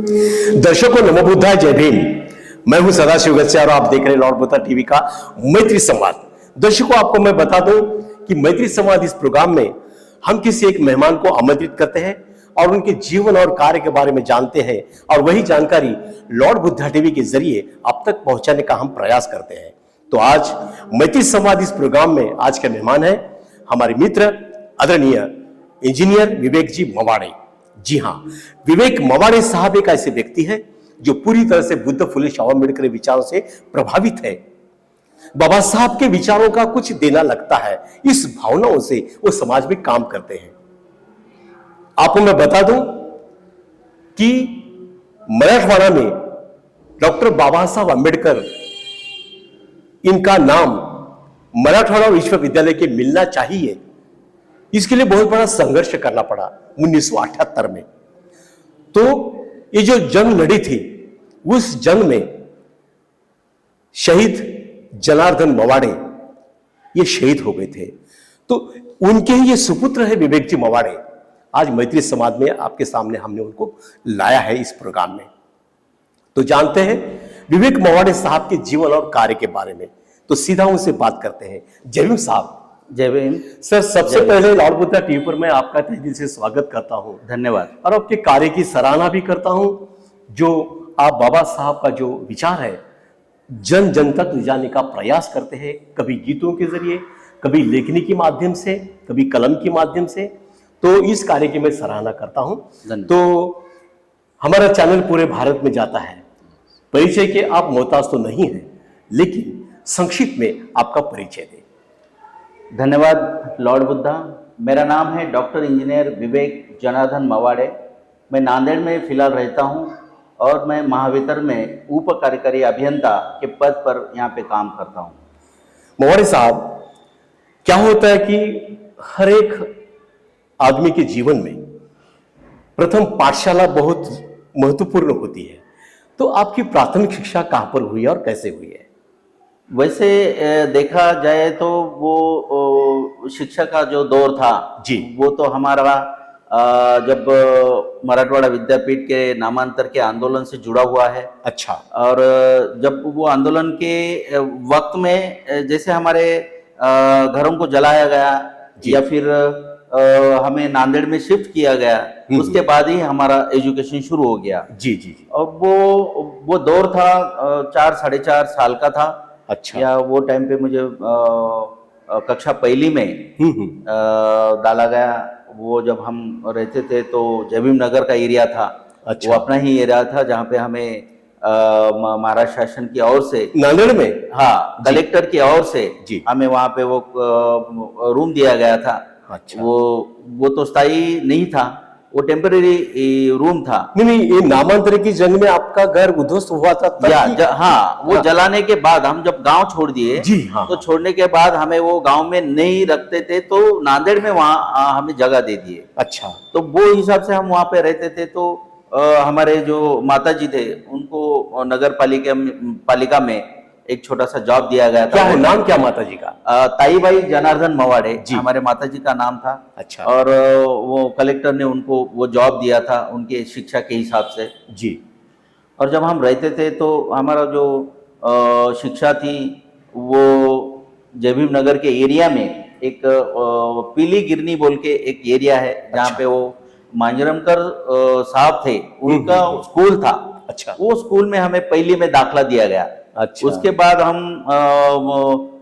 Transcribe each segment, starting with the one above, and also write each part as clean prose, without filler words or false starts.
दर्शकों नमो बुद्धाय, जय भीम। मैं हूं सदाशिव गस्या और आप देख रहे हैं लॉर्ड बुद्धा टीवी का मैत्री संवाद। दर्शकों आपको मैं बता दूं कि मैत्री संवाद इस प्रोग्राम में हम किसी एक मेहमान को आमंत्रित करते हैं और उनके जीवन और कार्य के बारे में जानते हैं और वही जानकारी लॉर्ड बुद्धा टीवी के जरिए आप तक पहुंचाने का हम प्रयास करते हैं। तो आज मैत्री संवाद इस प्रोग्राम में आज के मेहमान है हमारे मित्र आदरणीय इंजीनियर विवेक जी मवाड़े। जी हाँ, विवेक मवाड़े साहब एक ऐसे व्यक्ति है जो पूरी तरह से बुद्ध फुले शाह अम्बेडकर के विचारों से प्रभावित है। बाबा साहब के विचारों का कुछ देना लगता है, इस भावनाओं से वो समाज में काम करते हैं। आपको मैं बता दूं कि मराठवाड़ा में डॉक्टर बाबा साहब अम्बेडकर इनका नाम मराठवाड़ा विश्वविद्यालय के मिलना चाहिए, इसके लिए बहुत बड़ा संघर्ष करना पड़ा 1978 में। तो ये जो जंग लड़ी थी, उस जंग में शहीद जनार्दन मवाड़े ये शहीद हो गए थे। तो उनके ही ये सुपुत्र है विवेक जी मवाड़े। आज मैत्री समाज में आपके सामने हमने उनको लाया है इस प्रोग्राम में। तो जानते हैं विवेक मवाड़े साहब के जीवन और कार्य के बारे में। तो सीधा उनसे बात करते हैं। जय भीम साहब। जय भीम सर। सबसे पहले लॉर्ड बुद्धा टीवी पर मैं आपका तहे दिल से स्वागत करता हूं। धन्यवाद। और आपके कार्य की सराहना भी करता हूं। जो आप बाबा साहब का जो विचार है जन जन तक ले जाने का प्रयास करते हैं, कभी गीतों के जरिए, कभी लेखनी के माध्यम से, कभी कलम के माध्यम से। तो इस कार्य की मैं सराहना करता हूं। तो हमारा चैनल पूरे भारत में जाता है। परिचय के आप मोहताज तो नहीं है, लेकिन संक्षिप्त में आपका परिचय दें। धन्यवाद लॉर्ड बुद्धा। मेरा नाम है डॉक्टर इंजीनियर विवेक जनार्दन मवाड़े। मैं नांदेड़ में फिलहाल रहता हूं और मैं महावितर में उप कार्यकारी अभियंता के पद पर यहाँ पे काम करता हूं। मवाड़े साहब, क्या होता है कि हर एक आदमी के जीवन में प्रथम पाठशाला बहुत महत्वपूर्ण होती है। तो आपकी प्राथमिक शिक्षा कहाँ पर हुई और कैसे हुई है? वैसे देखा जाए तो वो शिक्षा का जो दौर था जी, वो तो हमारा जब मराठवाड़ा विद्यापीठ के नामांतर के आंदोलन से जुड़ा हुआ है। अच्छा। और जब वो आंदोलन के वक्त में जैसे हमारे घरों को जलाया गया या फिर हमें नांदेड़ में शिफ्ट किया गया, उसके बाद ही हमारा एजुकेशन शुरू हो गया। जी जी। और वो दौर था 4-4.5 साल का था। अच्छा। या वो टाइम पे मुझे कक्षा पहली में डाला गया। वो जब हम रहते थे तो जय भीम नगर का एरिया था। अच्छा। वो अपना ही एरिया था जहाँ पे हमें महाराष्ट्र शासन की ओर से नांदेड़ में, हाँ, कलेक्टर की ओर से हमें वहाँ पे वो रूम दिया गया था। अच्छा। वो तो स्थायी नहीं था, वो टेम्परेरी रूम था। नहीं, ये नामांतर की जंग में आपका घर उध्वस्त हुआ था तब? हाँ, वो जलाने के बाद हम जब गांव छोड़ दिए, जी हाँ, तो छोड़ने के बाद हमें वो गांव में नहीं रखते थे, तो नांदेड़ में वहाँ हमें जगह दे दिए। अच्छा। तो वो हिसाब से हम वहाँ पे रहते थे। तो हमारे जो माताजी थे उनको नगर पालिका में एक छोटा सा जॉब दिया गया था। क्या है नाम, क्या माताजी का? ताईबाई जनार्दन मवाड़े हमारे माताजी का नाम था। अच्छा। और वो कलेक्टर ने उनको वो जॉब दिया था उनके शिक्षा के हिसाब से। जी। और जब हम रहते थे तो हमारा जो शिक्षा थी वो जय भीम नगर के एरिया में एक पीली गिरनी बोल के एक एरिया है जहाँ पे वो मांजरमकर साहब थे, उनका स्कूल था। अच्छा। वो स्कूल में हमें पहली में दाखला दिया गया। अच्छा। उसके बाद हम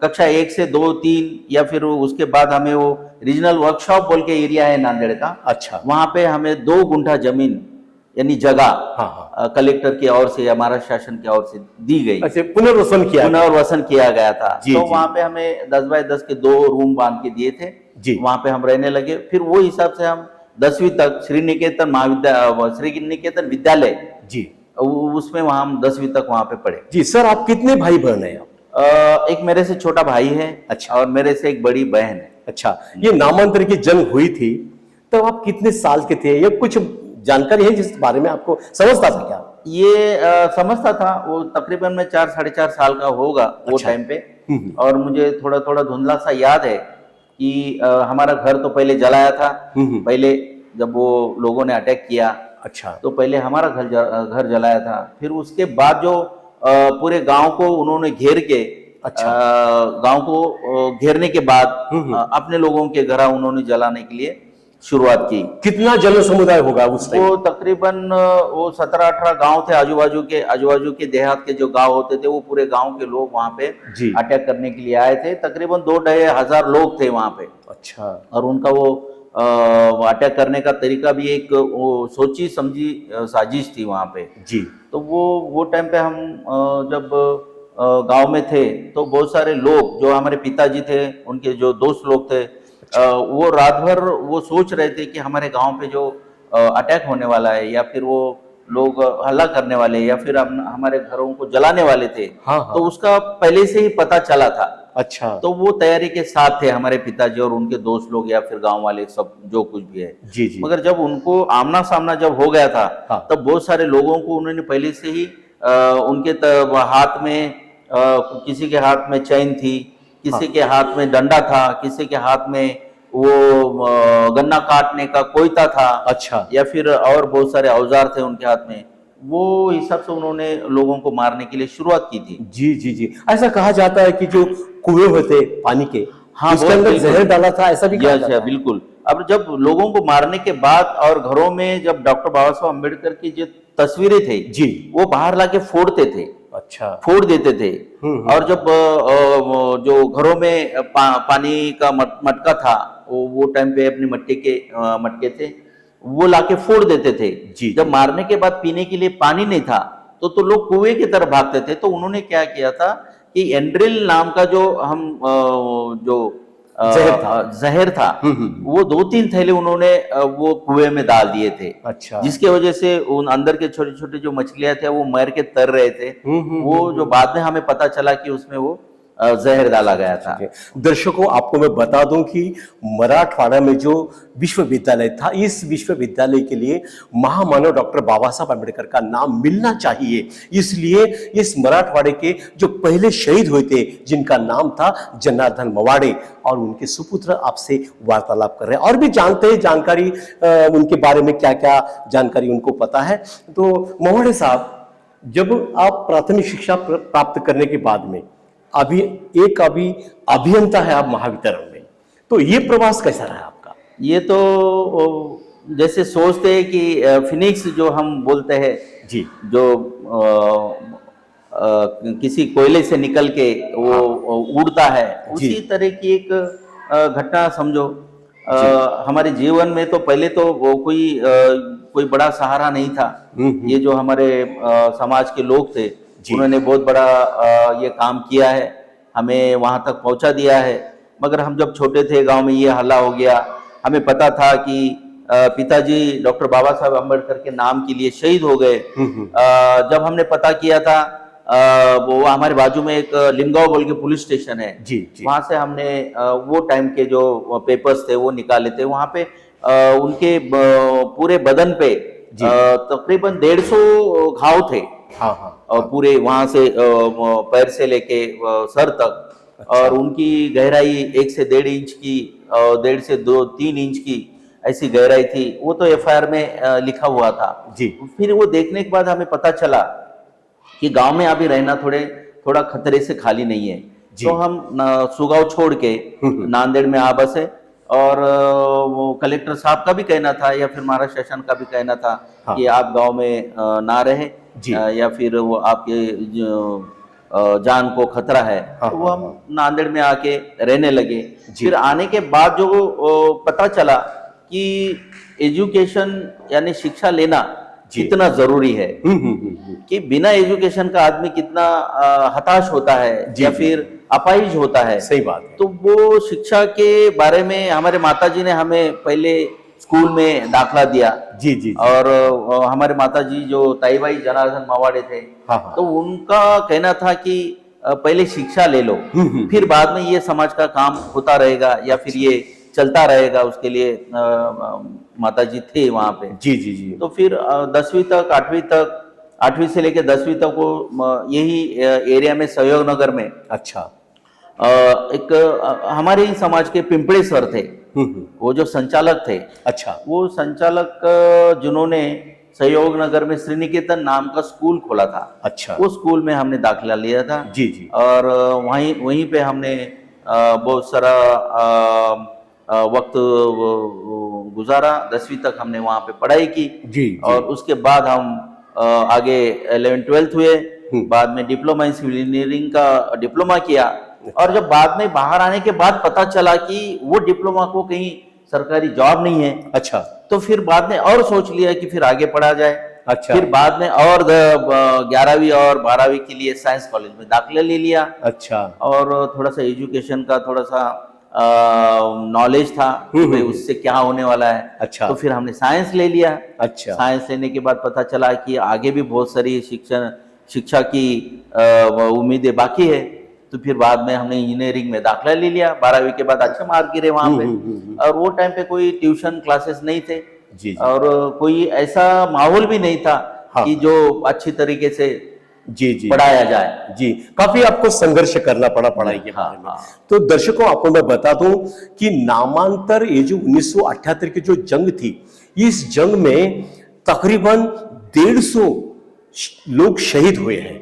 कक्षा 1 से 2, 3 या फिर उसके बाद हमें वो रीजनल वर्कशॉप बोल के एरिया है नांदेड़ का। अच्छा। वहाँ पे हमें 2 गुंठा जमीन यानी जगह कलेक्टर की ओर से या महाराष्ट्र शासन की ओर से दी गई। अच्छा, पुनर्वसन किया गया था। तो वहाँ पे हमें 10 बाय 10 के 2 रूम बांध के दिए थे। जी। वहाँ पे हम रहने लगे। फिर वो हिसाब से हम 10वीं तक श्री निकेतन विद्यालय जी, उसमें वहां हम 10वीं तक वहां पे पढ़े। जी सर, आप कितने भाई बहन हैं? एक मेरे से छोटा भाई है। अच्छा। और मेरे से एक बड़ी बहन है। अच्छा। ये नामांतर की जंग हुई थी तब आप कितने साल के थे? ये कुछ जानकारी है जिस बारे में आपको समझता था क्या? ये समझता था। वो तकरीबन में 4-4.5 साल का होगा। अच्छा। वो टाइम पे। और मुझे थोड़ा थोड़ा धुंधला सा याद है कि हमारा घर तो पहले जलाया था। पहले जब वो लोगों ने अटैक किया अच्छा। तो पहले हमारा घर जलाया था, फिर उसके बाद जो पूरे गांव को उन्होंने घेर के, अच्छा। गांव को घेरने के बाद अपने लोगों के घर उन्होंने जलाने के लिए शुरुआत की। कितना जन समुदाय होगा उस टाइम? वो तकरीबन वो 17-18 गांव थे, आजू बाजू के देहात के जो गांव होते थे, वो पूरे गांव के लोग वहां पे जी। अटैक करने के लिए आए थे। तकरीबन 2-2,500 लोग थे वहां पे। अच्छा। और उनका वो अटैक करने का तरीका भी एक वो सोची समझी साजिश थी वहां पे। जी। तो वो टाइम पे हम जब गांव में थे तो बहुत सारे लोग जो हमारे पिताजी थे, उनके जो दोस्त लोग थे, वो रात भर वो सोच रहे थे कि हमारे गांव पे जो अटैक होने वाला है, या फिर वो लोग हल्ला करने वाले, या फिर हमारे घरों को जलाने वाले थे। हाँ, हाँ। तो उसका पहले से ही पता चला था। अच्छा। तो वो तैयारी के साथ थे हमारे पिताजी और उनके दोस्त लोग, या फिर गांव वाले, सब जो कुछ भी है। जी जी। मगर जब उनको आमना सामना जब हो गया था, हाँ। तब बहुत सारे लोगों को उन्होंने पहले से ही उनके हाथ में, किसी के हाथ में चैन थी, किसी के हाथ में डंडा था, किसी के हाथ में वो गन्ना काटने का कोयता था। अच्छा। या फिर और बहुत सारे औजार थे उनके हाथ में। वो हिसाब से उन्होंने लोगों को मारने के लिए शुरुआत की थी। जी जी जी। ऐसा कहा जाता है कि जो कुएं होते पानी के, हाँ, उसके बहुत अंदर बिल्कुल। जहर डाला था, ऐसा भी कहा यस, जाता है। बिल्कुल। अब जब लोगों को मारने के बाद और घरों में जब डॉक्टर बाबा साहब अम्बेडकर की जो तस्वीरें थे, जी। वो बाहर लाके फोड़ते थे, अच्छा। फोड़ देते थे। और जब जो घरों में पानी का मटका था, वो टाइम पे अपने मटके थे, वो लाके फोड़ देते थे। जी। जब मारने के बाद पीने के लिए पानी नहीं था, तो लोग कुएं की तरफ भागते थे। तो उन्होंने क्या किया था कि एंड्रिल नाम का जो जो जहर था, वो 2-3 थैले उन्होंने वो कुएं में डाल दिए थे। अच्छा। जिसके वजह से उन अंदर के छोटे छोटे जो मछलियां थे वो मर के तर रहे थे। वो जो बाद में हमें पता चला कि उसमें वो जहर डाला गया था। दर्शकों, आपको मैं बता दूं कि मराठवाड़ा में जो विश्वविद्यालय था, इस विश्वविद्यालय के लिए महामानव डॉक्टर बाबा साहब अम्बेडकर का नाम मिलना चाहिए। इसलिए इस मराठवाड़े के जो पहले शहीद हुए थे, जिनका नाम था जनार्दन मवाड़े, और उनके सुपुत्र आपसे वार्तालाप कर रहे हैं और भी जानते हैं जानकारी उनके बारे में, क्या क्या जानकारी उनको पता है। तो मवाड़े साहब, जब आप प्राथमिक शिक्षा प्राप्त करने के बाद में अभी अभियंता है आप महावितरण में, तो ये प्रवास कैसा रहा आपका? ये तो जैसे सोचते हैं कि फिनिक्स जो हम बोलते हैं जी, जो किसी कोयले से निकल के वो उड़ता है, उसी तरह की एक घटना समझो। हमारे जीवन में तो पहले तो वो कोई बड़ा सहारा नहीं था। ये जो हमारे समाज के लोग थे, उन्होंने बहुत बड़ा ये काम किया है, हमें वहां तक पहुंचा दिया है। मगर हम जब छोटे थे, गांव में ये हल्ला हो गया, हमें पता था कि पिताजी डॉक्टर बाबा साहब अम्बेडकर के नाम के लिए शहीद हो गए। जब हमने पता किया था, वो हमारे बाजू में एक लिमगांव बोल के पुलिस स्टेशन है, जी, जी। वहां से हमने वो टाइम के जो पेपर्स थे वो निकाले थे। वहां पे उनके पूरे बदन पे तकरीबन 150 घाव थे। हाँ हाँ। और पूरे वहां से पैर से लेके सर तक। अच्छा। और उनकी गहराई 1 से 1.5 इंच की, 1.5 से 2-3 इंच की ऐसी गहराई थी। वो तो एफआईआर में लिखा हुआ था। जी। फिर वो देखने के बाद हमें पता चला कि गांव में अभी रहना थोड़ा खतरे से खाली नहीं है। तो हम सुगाव छोड़ के नांदेड़ में आ बसे। और वो कलेक्टर साहब का भी कहना था, या फिर महाराष्ट्र शासन का भी कहना था कि आप गांव में ना रहे, या फिर वो आपके जान को खतरा है। तो वो हम नांदेड़ में आके रहने लगे। फिर आने के बाद जो पता चला कि एजुकेशन यानी शिक्षा लेना कितना जरूरी है, कि बिना एजुकेशन का आदमी कितना हताश होता है या फिर अपाहिज होता है। सही बात है। तो वो शिक्षा के बारे में हमारे माताजी ने हमें पहले स्कूल में दाखला दिया। जी जी। और हमारे माताजी जो ताईबाई जनार्दन मवाड़े थे, तो उनका कहना था कि पहले शिक्षा ले लो, फिर बाद में ये समाज का काम होता रहेगा, या फिर ये चलता रहेगा। उसके लिए माताजी थे वहां पे। जी जी जी। तो फिर 10वीं तक, 8वीं तक, 8वीं से लेकर 10वीं तक वो यही एरिया में सहयोग नगर में, अच्छा, एक हमारे ही समाज के पिंपड़े सर थे, वो जो संचालक थे। अच्छा। वो संचालक जिन्होंने सहयोग नगर में श्रीनिकेतन नाम का स्कूल खोला था। अच्छा। उस स्कूल में हमने दाखिला लिया था। जी जी। और वहीं वहीं पे हमने बहुत सारा वक्त गुजारा। 10वीं तक हमने वहाँ पे पढ़ाई की। जी और उसके बाद हम आगे 11th-12th हुए। बाद में डिप्लोमा इन सिविल इंजीनियरिंग का डिप्लोमा किया। और जब बाद में बाहर आने के बाद पता चला कि वो डिप्लोमा को कहीं सरकारी जॉब नहीं है। अच्छा। तो फिर बाद में और सोच लिया कि फिर आगे पढ़ा जाए। अच्छा। फिर बाद में और 11वीं और 12वीं के लिए साइंस कॉलेज में दाखिला ले लिया। अच्छा। और थोड़ा सा एजुकेशन का थोड़ा सा नॉलेज था कि भाई उससे क्या होने वाला है। अच्छा। तो फिर हमने साइंस ले लिया। अच्छा। साइंस लेने के बाद पता चला कि आगे भी बहुत सारी शिक्षा की उम्मीदें बाकी है। तो फिर बाद में हमने इंजीनियरिंग में दाखिला ले लिया। 12वीं के बाद अच्छे मार्क गिरे वहाँ पे। और वो टाइम पे कोई ट्यूशन क्लासेस नहीं थे। जी। और कोई ऐसा माहौल भी नहीं था कि जो अच्छी तरीके से जी जी पढ़ाया जाए। जी, काफी आपको संघर्ष करना पड़ा पढ़ाई के बारे में। तो दर्शकों, आपको मैं बता दूं कि नामांतर ये जो 1978 की जो जंग थी, इस जंग में तकरीबन 150 लोग शहीद हुए हैं,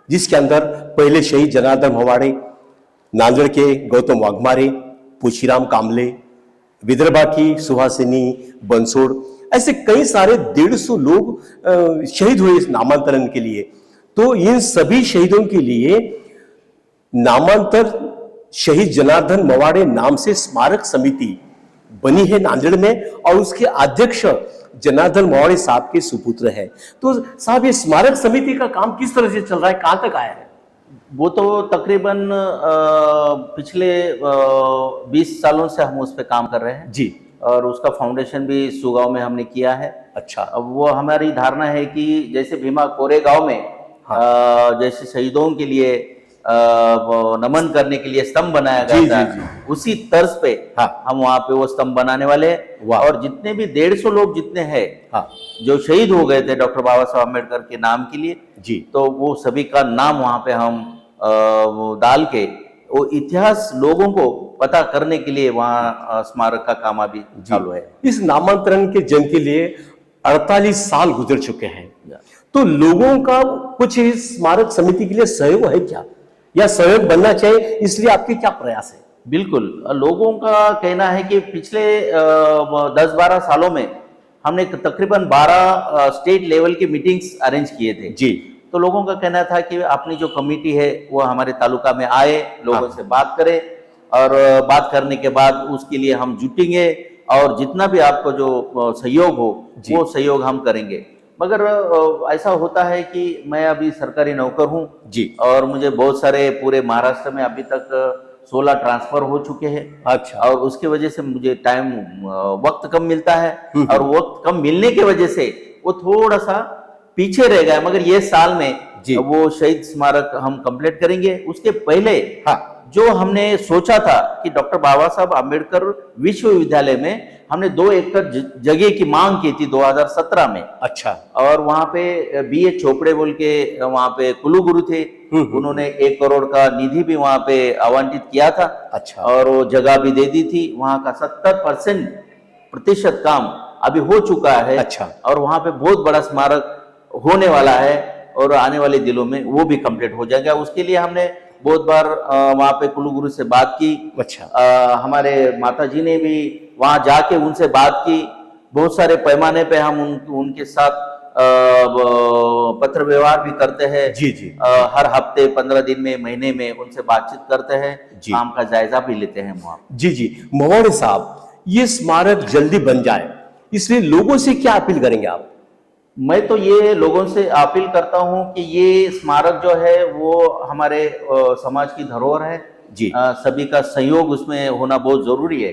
जिसके अंदर पहले शहीद जनार्दन मवाड़े, नांदेड़ के गौतम वाघमारे, पूछीराम कामले, विदर्भा की सुहासिनी बंसोड़, ऐसे कई सारे 150 लोग शहीद हुए इस नामांतरण के लिए। तो इन सभी शहीदों के लिए नामांतर शहीद जनार्दन मवाड़े नाम से स्मारक समिति बनी है नांदेड़ में, और उसके अध्यक्ष जनार्दन मवाड़े साहब के सुपुत्र है। तो साहब, ये स्मारक समिति का काम किस तरह से चल रहा है, कहां तक आया है? वो तो तकरीबन पिछले 20 सालों से हम उस पर काम कर रहे हैं जी। और उसका फाउंडेशन भी सुगांव में हमने किया है। अच्छा। अब वो हमारी धारणा है कि जैसे भीमा कोरेगांव में जैसे शहीदों के लिए नमन करने के लिए स्तंभ बनाया गया था, उसी तर्ज पे हम वहाँ पे वो स्तंभ बनाने वाले हैं। और जितने भी 150 लोग जितने हैं जो शहीद हो गए थे डॉक्टर बाबा साहब अम्बेडकर के नाम के लिए जी, तो वो सभी का नाम वहाँ पे हम डाल के वो इतिहास लोगों को पता करने के लिए वहाँ स्मारक का काम अभी चालू है। इस नामांतरण के जंग के लिए 48 साल गुजर चुके हैं, तो लोगों का कुछ इस स्मारक समिति के लिए सहयोग है क्या, या सहयोग बनना चाहिए, इसलिए आपके क्या प्रयास है? बिल्कुल, लोगों का कहना है कि पिछले 10-12 सालों में हमने तकरीबन 12 स्टेट लेवल की मीटिंग्स अरेंज किए थे जी। तो लोगों का कहना था कि अपनी जो कमेटी है वो हमारे तालुका में आए, लोगों से बात करें, और बात करने के बाद उसके लिए हम जुटेंगे और जितना भी आपको जो सहयोग हो वो सहयोग हम करेंगे। मगर ऐसा होता है कि मैं अभी सरकारी नौकर हूँ जी, और मुझे बहुत सारे पूरे महाराष्ट्र में अभी तक 16 ट्रांसफर हो चुके हैं। अच्छा। और उसकी वजह से मुझे टाइम वक्त कम मिलता है, और वक्त कम मिलने की वजह से वो थोड़ा सा पीछे रह गया। मगर ये साल में वो शहीद स्मारक हम कंप्लीट करेंगे। उसके पहले जो हमने सोचा था कि डॉक्टर बाबा साहब अम्बेडकर विश्वविद्यालय में हमने 2 एकड़ जगह की मांग की थी 2017 में। अच्छा। और वहाँ पे बीए चोपड़े बोल के वहाँ पे कुलगुरु थे, उन्होंने 1 करोड़ का निधि भी वहाँ पे आवंटित किया था। अच्छा। और वो जगह भी दे दी थी। वहाँ का 70% काम अभी हो चुका है। अच्छा। और वहाँ पे बहुत बड़ा स्मारक होने वाला है, और आने वाले दिनों में वो भी कंप्लीट हो जाएगा। उसके लिए हमने बहुत बार वहाँ पे कुलगुरु से बात की। अच्छा। हमारे माताजी ने भी वहाँ जाके उनसे बात की। बहुत सारे पैमाने पे हम उनके साथ पत्र व्यवहार भी करते हैं जी जी। हर हफ्ते 15 दिन में, महीने में उनसे बातचीत करते हैं, काम का जायजा भी लेते हैं वहाँ। जी जी। मवाड़े साहब, ये स्मारक जल्दी बन जाए, इसलिए लोगों से क्या अपील करेंगे आप? मैं तो ये लोगों से अपील करता हूँ कि ये स्मारक जो है वो हमारे समाज की धरोहर है जी। सभी का सहयोग उसमें होना बहुत जरूरी है।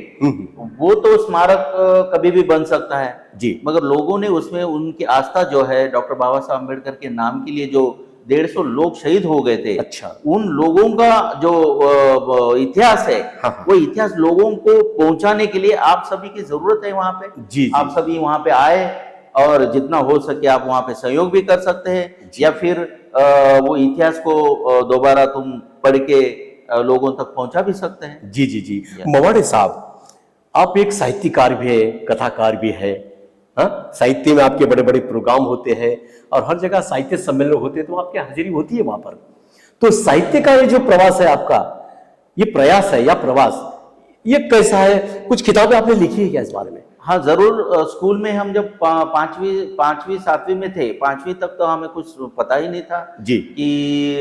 वो तो स्मारक कभी भी बन सकता है जी, मगर लोगों ने उसमें उनकी आस्था जो है डॉक्टर बाबा साहब अम्बेडकर के नाम के लिए जो 150 लोग शहीद हो गए थे। अच्छा। उन लोगों का जो इतिहास है वो इतिहास लोगों को पहुंचाने के लिए आप सभी की जरूरत है वहाँ पे जी। आप सभी वहाँ पे आए, और जितना हो सके आप वहाँ पे सहयोग भी कर सकते हैं, या फिर वो इतिहास को दोबारा तुम पढ़ के लोगों तक पहुंचा भी सकते हैं। जी जी जी। मवाड़े साहब, आप एक साहित्यकार भी है, कथाकार भी है, हाँ, साहित्य में आपके बड़े बड़े प्रोग्राम होते हैं और हर जगह साहित्य सम्मेलन होते हैं, तो आपकी हाजिरी होती है वहां पर। तो साहित्य का ये जो प्रवास है आपका, ये प्रयास है या प्रवास, ये कैसा है? कुछ किताबें आपने लिखी है क्या इस बारे में? हाँ जरूर। स्कूल में हम जब पांचवी सातवीं में थे, पांचवी तक तो हमें कुछ पता ही नहीं था जी कि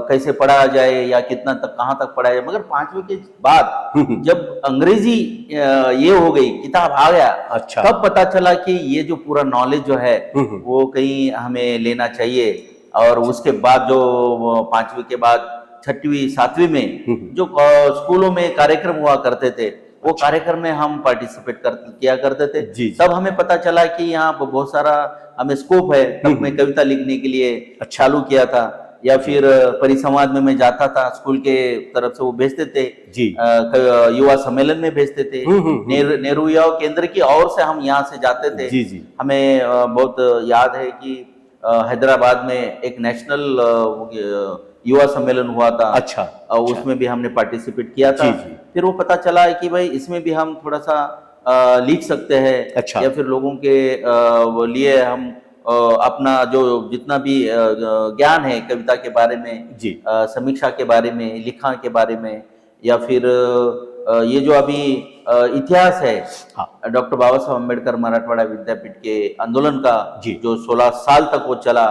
कैसे पढ़ा जाए या कितना तक, कहाँ तक पढ़ा जाए। मगर पांचवी के बाद जब अंग्रेजी ये हो गई, किताब आ गया, अच्छा। तब पता चला कि ये जो पूरा नॉलेज जो है वो कहीं हमें लेना चाहिए। और उसके बाद जो पांचवी के बाद छठवीं सातवीं में जो स्कूलों में कार्यक्रम हुआ करते थे, वो कार्यक्रम में हम पार्टिसिपेट किया करते थे। जी। तब हमें पता चला कि यहाँ पर बहुत सारा हमें स्कोप है। तब मैं कविता लिखने के लिए चालू किया था। या फिर परिसंवाद में मैं जाता था, स्कूल के तरफ से वो भेजते थे जी। युवा सम्मेलन में भेजते थे, नेहरू युवा केंद्र की ओर से हम यहाँ से जाते थे। जी जी। हमें बहुत याद है कि हैदराबाद में एक नेशनल युवा सम्मेलन हुआ था। अच्छा। उसमें भी हमने पार्टिसिपेट किया था। जी जी। फिर वो पता चला है कि भाई इसमें भी हम थोड़ा सा लिख सकते हैं। अच्छा। या फिर लोगों के लिए हम अपना जो जितना भी ज्ञान है कविता के बारे में जी। समीक्षा के बारे में, लिखान के बारे में, या फिर ये जो अभी इतिहास है डॉक्टर बाबा साहब अम्बेडकर मराठवाड़ा विद्यापीठ के आंदोलन का, जो 16 साल तक वो चला,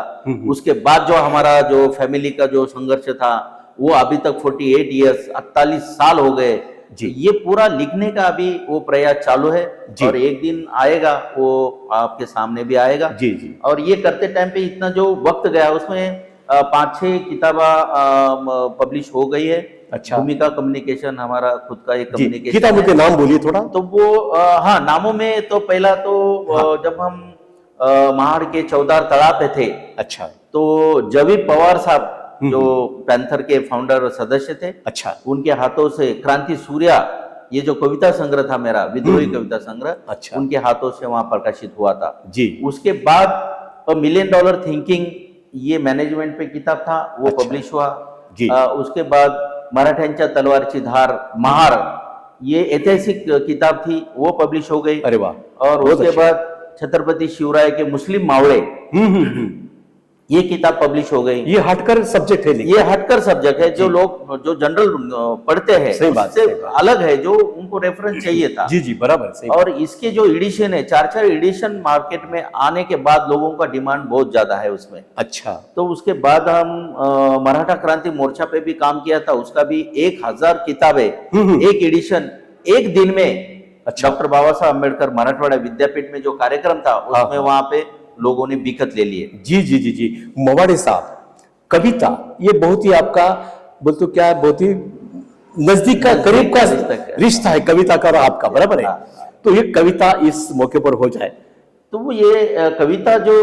उसके बाद जो हमारा जो फैमिली का जो संघर्ष था, वो अभी तक 48 ईयर्स 48 साल हो गए। ये पूरा लिखने का अभी वो प्रयास चालू है और एक दिन आएगा वो आपके सामने भी आएगा। जी जी। और ये करते टाइम पे इतना जो वक्त गया, उसमें 5-6 किताबा पब्लिश हो गई है। अच्छा। भूमिका कम्युनिकेशन हमारा खुद का एक कम्युनिकेशन। किताबों के नाम बोलिए थोड़ा। तो वो हाँ, नामों में तो पहला तो जब हम महाड़ के चौदार तलाब पे थे, अच्छा, तो जवी पवार साहब जो पैंथर के फाउंडर सदस्य थे, अच्छा, उनके हाथों से क्रांति सूर्या, ये जो कविता संग्रह था मेरा, विद्रोही कविता संग्रह, अच्छा, उनके हाथों से वहां प्रकाशित हुआ था। जी। उसके बाद मिलियन डॉलर थिंकिंग, ये मैनेजमेंट पे किताब था, वो अच्छा, पब्लिश हुआ। जी। उसके बाद मराठ्यांच्या तलवारची धार, महार, ये ऐतिहासिक किताब थी, वो पब्लिश हो गई। अरे वाह। और उसके बाद छत्रपति शिवराय के मुस्लिम मावड़े, ये किताब पब्लिश हो गई। ये हटकर सब्जेक्ट है, ये हटकर सब्जेक्ट है, जो लोग जो जनरल पढ़ते हैं उससे अलग है, जो उनको रेफरेंस चाहिए था। जी जी, बराबर, सही। और इसके जो एडिशन है, 4-4 एडिशन मार्केट में आने के बाद लोगों का डिमांड बहुत ज्यादा है उसमें। अच्छा। तो उसके बाद हम मराठा क्रांति मोर्चा पे भी काम किया था, उसका भी 1000 किताबें, एक एडिशन, एक दिन में। अच्छा। डॉक्टर बाबा साहब अम्बेडकर मराठवाड़ा विद्यापीठ में जो कार्यक्रम था, उसमें वहां पे लोगों ने बिकत ले लिए। जी जी जी जी। मवाड़े साहब, कविता ये बहुत ही आपका बोल तो क्या, बहुत ही नजदीक का, करीब का रिश्ता है कविता का और आपका, बराबर है। तो ये कविता इस मौके पर हो जाए, तो वो ये कविता जो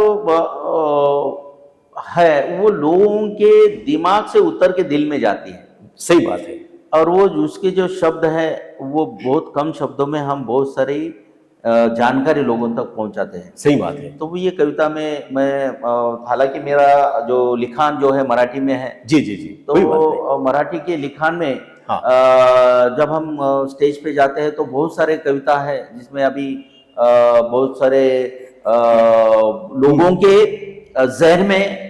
है, वो लोगों के दिमाग से उतर के दिल में जाती है। सही बात है। और वो उसके जो शब्द है, वो बहुत कम शब्दों में हम बहुत सारी जानकारी लोगों तक पहुंचाते हैं। सही बात है। तो ये कविता में मैं, हालांकि मेरा जो लिखान जो है मराठी में है। जी जी जी। तो मराठी के लिखान में जब हम स्टेज पे जाते हैं तो बहुत सारे कविता है, जिसमें अभी बहुत सारे लोगों के जहन में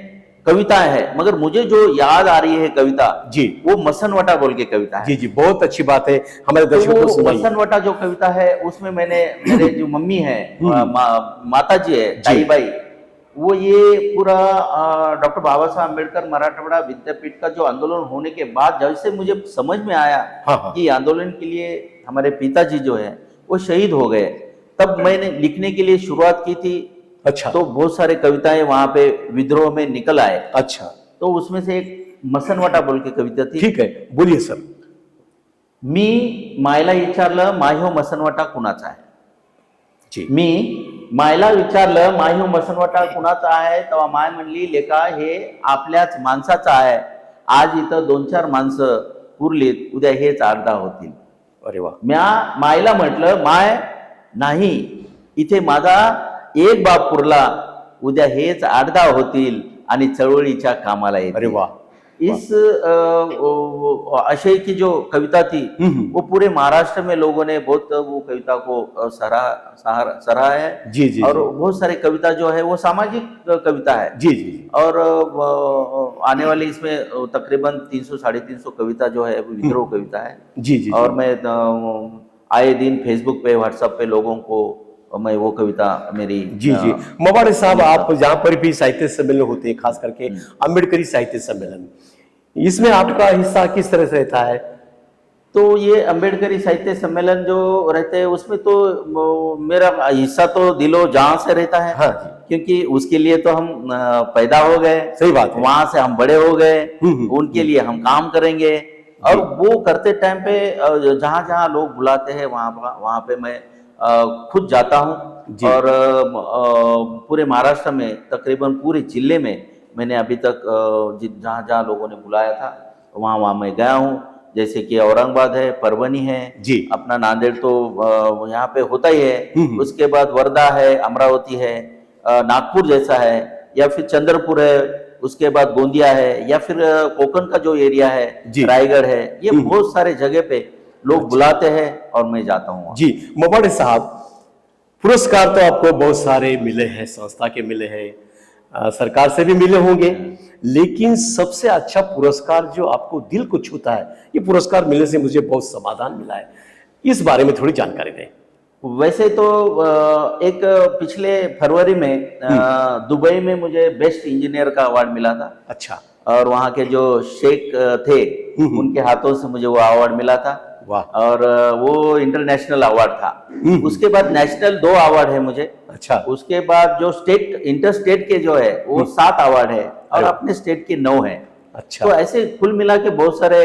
कविताएं है, मगर मुझे जो याद आ रही है कविता, जी, वो मसनवटा बोल के कविता है। जी जी, बहुत अच्छी बात है, हमारे दर्शकों को सुनाइए। मसनवटा जो कविता है, उसमें मैंने, मेरे जो मम्मी है, माता जी है, ताई बाई, वो ये पूरा डॉक्टर बाबा साहब अम्बेडकर मराठवाड़ा विद्यापीठ का जो आंदोलन होने के बाद जैसे मुझे समझ में आया कि आंदोलन के लिए हमारे पिताजी जो है वो शहीद हो गए, तब मैंने लिखने के लिए शुरुआत की थी। अच्छा। तो बहुत सारे कविताएं वहां पे विद्रोह में निकल आए। अच्छा। तो उसमें से एक मसनवटा बोल के कविता थी। ठीक है, बोलिए सर। मी मायला विचारलं माह्यो मसनवटा कुणाचा आहे। जी। मी मायला विचारलं माह्यो मसनवटा कुणाचा आहे, तेव्हा माय म्हणली, लेका हे आपल्याच माणसाचं आहे, आज इथं 2-4 माणसं पुरलीत, उद्या हेच 8-10 होतील। अरे वाह। म्या मायला म्हटलं, माय नाही, इथे माझा एक बाप पुरला, उद्या हेच 8-10 होतील आणि चळवळीच्या कामाला येतील। अरे वाह, इस आशय की जो कविता थी वो पूरे महाराष्ट्र में लोगों ने बहुत वो कविता को सराहा है। जी जी और जी बहुत सारे कविता जो है वो सामाजिक कविता है। जी जी और आने वाली इसमें तकरीबन 300-350 कविता जो है वो विद्रोह कविता है। जी जी और मैं आए दिन फेसबुक पे व्हाट्सएप पे लोगों को मैं वो कविता मेरी जी जी मवाड़े साहब, आप जहाँ पर भी साहित्य सम्मेलन होते हैं, खास करके अम्बेडकरी साहित्य सम्मेलन, इसमें आपका हिस्सा किस तरह से रहता है? तो ये अम्बेडकरी साहित्य सम्मेलन जो रहते हैं उसमें तो मेरा हिस्सा तो दिलो जान से रहता है। हाँ जी, क्योंकि उसके लिए तो हम पैदा हो गए, सही बात है। वहां से हम बड़े हो गए, उनके लिए हम काम करेंगे। और वो करते टाइम पे जहां जहां लोग बुलाते हैं वहां पे मैं खुद जाता हूँ। जी। और पूरे महाराष्ट्र में तकरीबन पूरे जिले में मैंने अभी तक जहां जहां लोगों ने बुलाया था वहां वहां मैं गया हूँ। जैसे कि औरंगाबाद है, परभनी है जी। अपना, नांदेड़ तो यहाँ पे होता ही है। उसके बाद वर्धा है, अमरावती है, नागपुर जैसा है, या फिर चंद्रपुर है, उसके बाद गोंदिया है, या फिर कोकण का जो एरिया है, रायगढ़ है। ये बहुत सारे जगह पे लोग बुलाते हैं और मैं जाता हूँ। जी मवाड़े साहब, पुरस्कार तो आपको बहुत सारे मिले हैं, संस्था के मिले हैं, सरकार से भी मिले होंगे, लेकिन सबसे अच्छा पुरस्कार जो आपको दिल को छूता है, ये पुरस्कार मिलने से मुझे बहुत समाधान मिला है, इस बारे में थोड़ी जानकारी दें। वैसे तो एक पिछले फरवरी में दुबई में मुझे बेस्ट इंजीनियर का अवार्ड मिला था। अच्छा। और वहाँ के जो शेख थे उनके हाथों से मुझे वो अवार्ड मिला था। वाह। और वो इंटरनेशनल अवार्ड था। उसके बाद नेशनल 2 अवार्ड है मुझे। अच्छा। उसके बाद जो स्टेट इंटर स्टेट के जो है वो 7 अवार्ड है, और अपने स्टेट के 9 है। अच्छा। तो ऐसे कुल मिला के बहुत सारे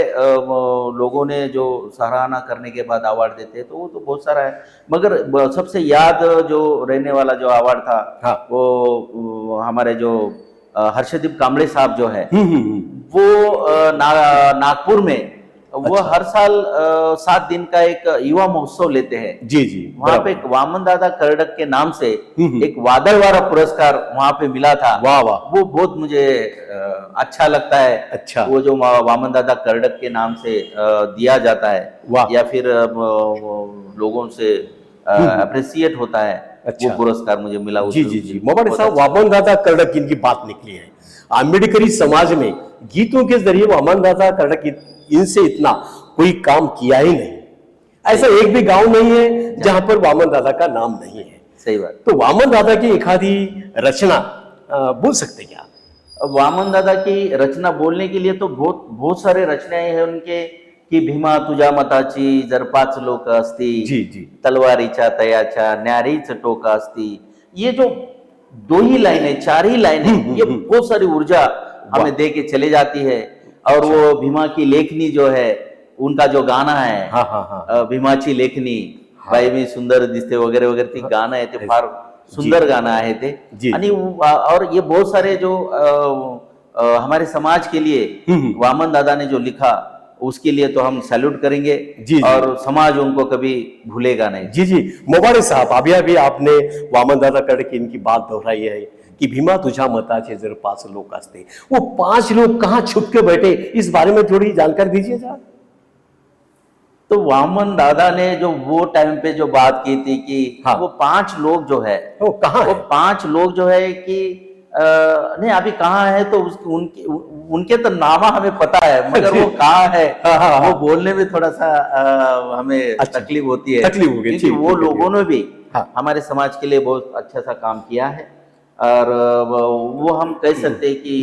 लोगों ने जो सराहना करने के बाद अवार्ड देते हैं, तो वो तो बहुत सारा है। मगर सबसे याद जो रहने वाला जो अवार्ड था, हाँ। वो हमारे जो हर्षदीप कांबळे साहब जो है वो नागपुर में वो हर साल 7 दिन का एक युवा महोत्सव लेते हैं। जी जी। वहाँ पे एक वामन दादा कर्डक के नाम से एक वादळवारा पुरस्कार वहाँ पे मिला था। वाह वाह। वो बहुत मुझे अच्छा लगता है। अच्छा। वो जो वामन दादा कर्डक के नाम से दिया जाता है, या फिर लोगों से अप्रिसिएट होता है। अच्छा। वो पुरस्कार मुझे मिला। जी जी जी मवाड़े साहब, वामन दादा कर्डक इनकी बात निकली है। अम्बेडकरी समाज में गीतों के जरिए वामन दादा कर्डक इनसे इतना कोई काम किया ही नहीं। ऐसा एक भी गांव नहीं है जहां पर वामन दादा का नाम नहीं है। सही बात। तो वामन दादा की एक आधी रचना बोल सकते क्या? वामन दादा की रचना बोलने के लिए तो बहुत सारे रचनाएं हैं उनके, की भीमा तुझ्या मताची जर 5 लोक असती, जी जी, तलवारीच्या तयाच्या न्यारीच टोक असती। ये जो 2 ही लाइन है, 4 ही लाइन है, ये बहुत सारी ऊर्जा हमें दे के चले जाती है। और वो भीमा की लेखनी जो है, उनका जो गाना है, हाँ हाँ हाँ, भीमाची लेखनी, बाई मी सुंदर दिसते वगैरे वगैरे, ती गाणं आहे ते फार सुंदर गाणं आहे ते। आणि और ये बहुत सारे जो हमारे समाज के लिए वामन दादा ने जो लिखा, उसके लिए तो हम सैल्यूट करेंगे। जी, और समाज उनको कभी भूलेगा नहीं। जी जी मवाड़े साहब, अभी आपने वामन दादा कर्डक इनकी बात दोहराई है कि भीमा तुझ्या मताचे जर 5 लोक असते, वो 5 लोग कहाँ छुप के बैठे, इस बारे में थोड़ी जानकारी दीजिए साहब। तो वामन दादा ने जो वो टाइम पे जो बात की थी कि वो 5 लोग जो है, वो कहाँ, वो 5 लोग जो है कि नहीं अभी कहाँ है, तो उनके तो नामा हमें पता है, मगर वो कहाँ है वो बोलने में थोड़ा सा हमें तकलीफ होती है। तकलीफ होगी, क्योंकि वो लोगों ने भी हमारे समाज के लिए बहुत अच्छा सा काम किया है। और वो हम कह सकते हैं कि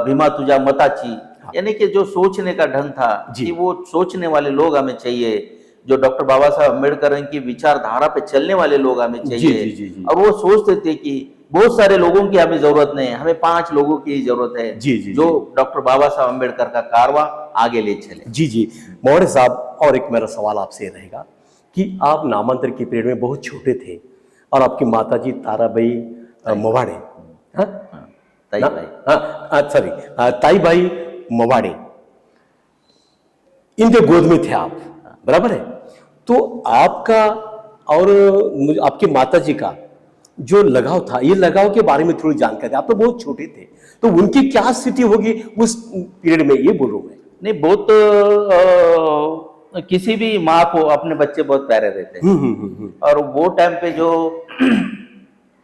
भीमा तुझ्या मताची, यानी कि जो सोचने का ढंग था, कि वो सोचने वाले लोग हमें चाहिए, जो डॉक्टर बाबा साहब अम्बेडकर की विचारधारा पे चलने वाले लोग हमें चाहिए। और वो सोचते थे कि बहुत सारे लोगों की हमें जरूरत नहीं है, हमें 5 लोगों की जरूरत है जो डॉक्टर बाबा साहब अम्बेडकर का कारवां आगे ले चले। जी जी मवाड़े साहब, और एक मेरा सवाल आपसे रहेगा कि आप नामांतर की पीरियड में बहुत छोटे थे, और आपकी माताजी ताराबाई मवाड़े, ताईबाई मवाड़े, इनके गोद में थे आप, बराबर है? तो आपका और आपके माताजी का जो लगाव था, ये लगाव के बारे में थोड़ी जानकारी, आप तो बहुत छोटे थे, तो उनकी क्या स्थिति होगी उस पीरियड में, ये बोल रहा हूं मैं। नहीं, बहुत किसी भी माँ को अपने बच्चे बहुत प्यारे रहते हैं। और वो टाइम पे जो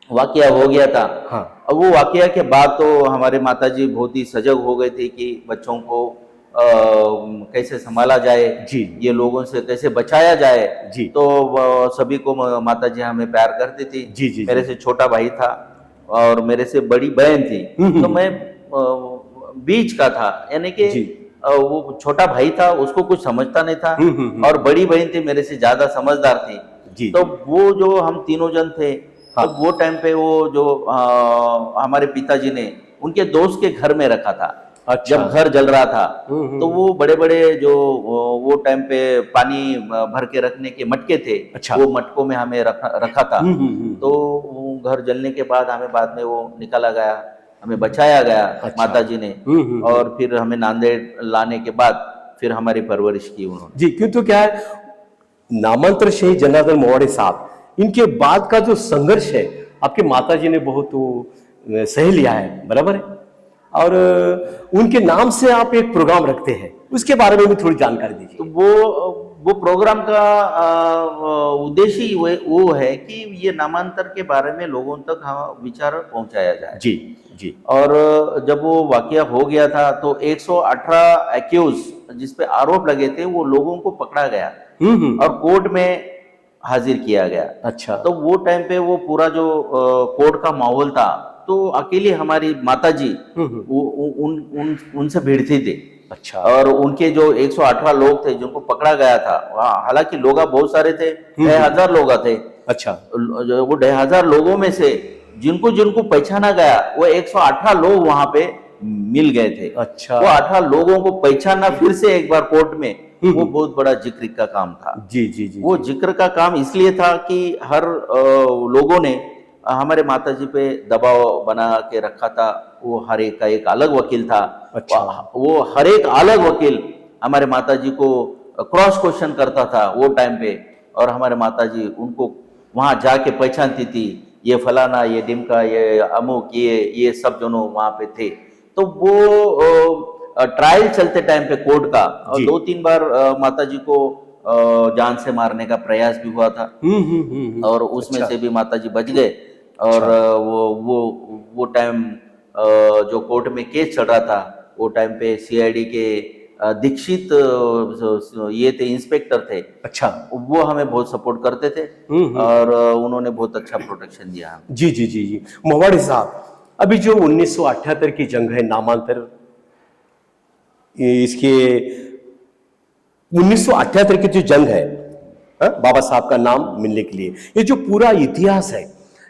वाकया हो गया था, हाँ। अब वो वाकया के बाद तो हमारे माताजी बहुत ही सजग हो गए थे कि बच्चों को कैसे संभाला जाए, जी। ये लोगों से कैसे बचाया जाए। जी। तो सभी को माताजी हमें प्यार करती थी। जी, जी, मेरे जी। से छोटा भाई था और मेरे से बड़ी बहन थी, तो मैं बीच का था, यानी कि जी। वो छोटा भाई था, उसको कुछ समझता नहीं था, और बड़ी बहन थी मेरे से ज्यादा समझदार थी। जी। तो वो जो हम तीनों जन थे, हाँ। तब वो टाइम पे वो जो हमारे पिताजी ने उनके दोस्त के घर में रखा था। अच्छा। जब घर जल रहा था, तो वो बड़े बड़े जो वो टाइम पे पानी भर के रखने के मटके थे, अच्छा। वो मटकों में हमें रखा था। तो वो घर जलने के बाद हमें बाद में वो निकाला गया, हमें बचाया गया। अच्छा। माताजी ने, और फिर हमें नांदेड़ लाने के बाद फिर हमारी परवरिश की उन्होंने। जी, क्यों तो क्या है, नामांतर शहीद जनार्दन मोवाड़े साहब, इनके बाद का जो संघर्ष है आपके माताजी ने बहुत सह लिया है, बराबर है। और उनके नाम से आप एक प्रोग्राम रखते हैं, उसके बारे में भी थोड़ी जानकारी दीजिए। तो वो प्रोग्राम का उद्देश्य ही वो है कि ये नामांतर के बारे में लोगों तक विचार पहुंचाया जाए। जी। जी। और जब वो वाकया हो गया था तो 118 एक्यूज जिस पे आरोप लगे थे वो लोगों को पकड़ा गया और कोर्ट में हाजिर किया गया। अच्छा। तो वो टाइम पे वो पूरा जो कोर्ट का माहौल था, तो अकेले हमारी माताजी उनसे भिड़ती थी। अच्छा। और उनके जो 118 लोग थे जिनको पकड़ा गया था, हालांकि लोग बहुत सारे थे, 1000 लोग थे। अच्छा। वो 1000 लोगों में से जिनको जिनको पहचाना गया, वो 118 लोग वहां पे मिल गए थे। अच्छा। वो 18 लोगों को पहचानना फिर से एक बार कोर्ट में, वो बहुत बड़ा जिक्र का काम था। जी जी जी। वो जिक्र का काम इसलिए था कि हर लोगों ने हमारे माताजी पे दबाव बना के रखा था। वो हर एक का एक अलग वकील था। अच्छा। वो हर एक अलग वकील हमारे माताजी को क्रॉस क्वेश्चन करता था वो टाइम पे, और हमारे माताजी उनको वहां जाके पहचानती थी, ये फलाना, ये डिमका, ये अमुक, ये सब दोनों वहां पे थे। तो वो ट्रायल चलते टाइम पे कोर्ट का, और 2-3 बार माताजी को जान से मारने का प्रयास भी हुआ था। और उसमें से भी माताजी बच गए। और वो टाइम जो कोर्ट में केस चल रहा था, वो टाइम पे सीआईडी के दीक्षित ये थे, इंस्पेक्टर थे। अच्छा। वो हमें बहुत सपोर्ट करते थे और उन्होंने बहुत अच्छा प्रोटेक्शन दिया हमें। जी जी जी जी। मोवाड़े साहब, अभी जो 1978 की जंग है, नामांतर, इसके 1978 की जो जंग है, बाबा साहब का नाम मिलने के लिए, ये जो पूरा इतिहास है,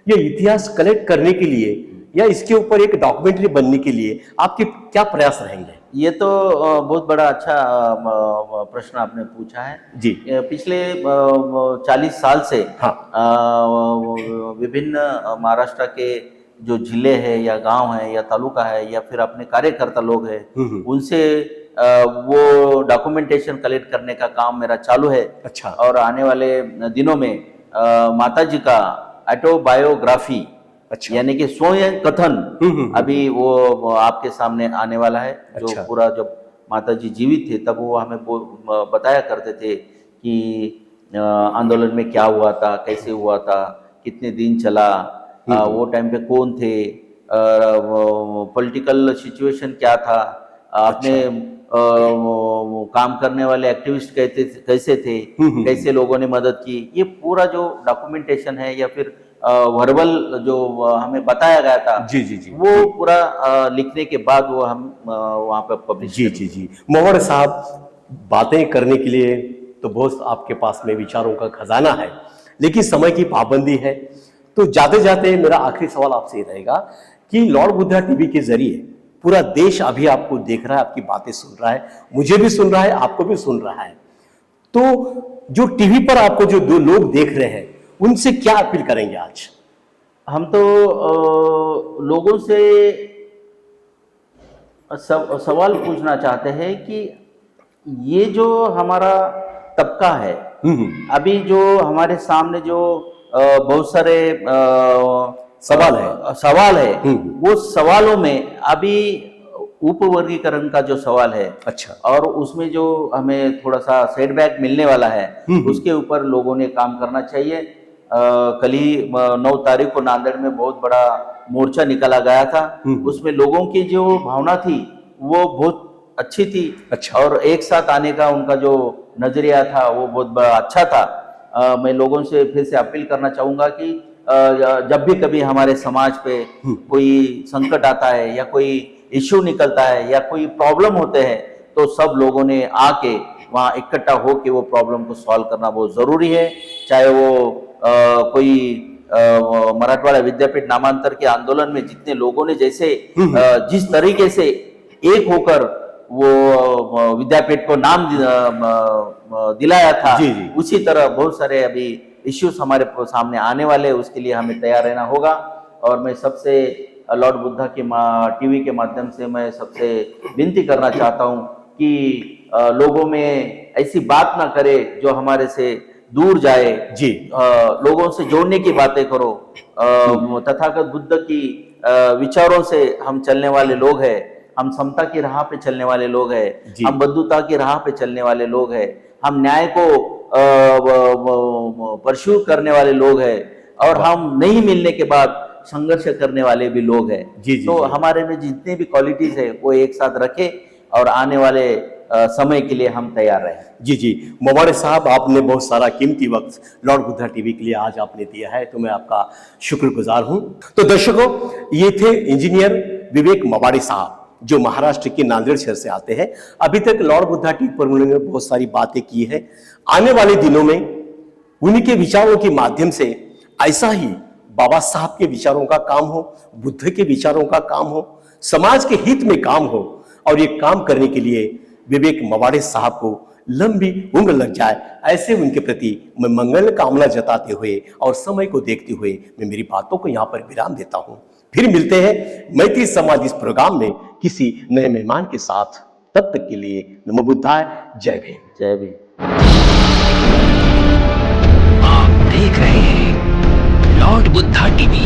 ये इतिहास कलेक्ट करने के लिए या इसके ऊपर एक डॉक्यूमेंट्री बनने के लिए आपके क्या प्रयास रहेंगे? ये तो बहुत बड़ा अच्छा प्रश्न आपने पूछा है जी। पिछले 40 साल से हाँ। विभिन्न महाराष्ट्र के जो जिले हैं या गांव हैं या तालुका है या फिर अपने कार्यकर्ता लोग हैं, उनसे वो डॉक्यूमेंटेशन कलेक्ट करने का काम मेरा चालू है। अच्छा। और आने वाले दिनों में माताजी का ऑटोबायोग्राफी, अच्छा। यानी कि स्वयं कथन, अभी वो आपके सामने आने वाला है। अच्छा। जो पूरा जब माताजी जीवित थे तब वो हमें बताया करते थे कि आंदोलन में क्या हुआ था, कैसे हुआ था, कितने दिन चला, वो टाइम पे कौन थे, पॉलिटिकल सिचुएशन क्या था, अपने काम करने वाले एक्टिविस्ट कैसे थे, कैसे लोगों ने मदद की। ये पूरा जो डॉक्यूमेंटेशन है या फिर वर्बल जो हमें बताया गया था, जी जी जी, वो पूरा लिखने के बाद वो हम वहाँ पे पब्लिश। जी जी जी। मोवाड़े साहब, बातें करने के लिए तो बहुत आपके पास में विचारों का खजाना है, लेकिन समय की पाबंदी है। तो जाते जाते मेरा आखिरी सवाल आपसे रहेगा कि लॉर्ड बुद्धा टीवी के जरिए पूरा देश अभी आपको देख रहा है, आपकी बातें सुन रहा है, मुझे भी सुन रहा है, आपको भी सुन रहा है। तो जो टीवी पर आपको जो 2 लोग देख रहे हैं, उनसे क्या अपील करेंगे आज? हम तो लोगों से सवाल पूछना चाहते हैं कि ये जो हमारा तबका है, अभी जो हमारे सामने जो बहुत सारे सवाल है वो सवालों में अभी उपवर्गीकरण का जो सवाल है, अच्छा, और उसमें जो हमें थोड़ा सा सेटबैक मिलने वाला है उसके ऊपर लोगों ने काम करना चाहिए। कल ही 9 तारीख को नांदेड़ में बहुत बड़ा मोर्चा निकाला गया था। उसमें लोगों की जो भावना थी वो बहुत अच्छी थी। अच्छा, और एक साथ आने का उनका जो नजरिया था वो बहुत बड़ा अच्छा था। मैं लोगों से फिर से अपील करना चाहूंगा कि जब भी कभी हमारे समाज पे कोई संकट आता है या कोई इश्यू निकलता है या कोई प्रॉब्लम होते हैं तो सब लोगों ने आके वहाँ इकट्ठा होके वो प्रॉब्लम को सॉल्व करना बहुत जरूरी है। चाहे वो कोई मराठवाड़ा विद्यापीठ नामांतर के आंदोलन में जितने लोगों ने जैसे जिस तरीके से एक होकर वो विद्यापीठ को नाम दिलाया था, उसी तरह बहुत सारे अभी इश्यूज हमारे सामने आने वाले, उसके लिए हमें तैयार रहना होगा। और मैं सबसे लॉर्ड बुद्धा की टीवी के माध्यम से मैं सबसे विनती करना चाहता हूं कि लोगों में ऐसी बात ना करे जो हमारे से दूर जाए। जी, लोगों से जोड़ने की बातें करो। तथागत बुद्ध की विचारों से हम चलने वाले लोग हैं, हम समता की राह पे चलने वाले लोग हैं, हम बंधुता की राह पे चलने वाले लोग हैं, हम न्याय को परस्यू करने वाले लोग हैं, और हम नहीं मिलने के बाद संघर्ष करने वाले भी लोग हैं। तो हमारे में जितने भी क्वालिटीज है वो एक साथ रखे और आने वाले समय के लिए हम तैयार रहें। जी, मवाड़े साहब, आपने बहुत सारा कीमती वक्त लॉर्ड बुद्धा टीवी के लिए आज आपने दिया है, तो मैं आपका शुक्रगुजार हूं। तो दर्शकों, ये थे इंजीनियर विवेक मवाड़े साहब जो महाराष्ट्र के नांदेड़ शहर से आते हैं। अभी तक लॉर्ड बुद्धा टीवी पर उन्होंने बहुत सारी बातें की है। आने वाले दिनों में उन्हीं के विचारों के माध्यम से ऐसा ही बाबा साहब के विचारों का काम हो, बुद्ध के विचारों का काम हो, समाज के हित में काम हो, और ये काम करने के लिए विवेक मवाड़े साहब को लंबी उम्र लग जाए, ऐसे उनके प्रति मैं मंगल कामना जताते हुए और समय को देखते हुए मैं मेरी बातों को यहाँ पर विराम देता हूँ। फिर मिलते हैं मैत्री समाज इस प्रोग्राम में किसी नए मेहमान के साथ। तब तक के लिए नमो बुद्धाय, जय भीम। जय भीम। आप देख रहे हैं लॉर्ड बुद्धा टीवी।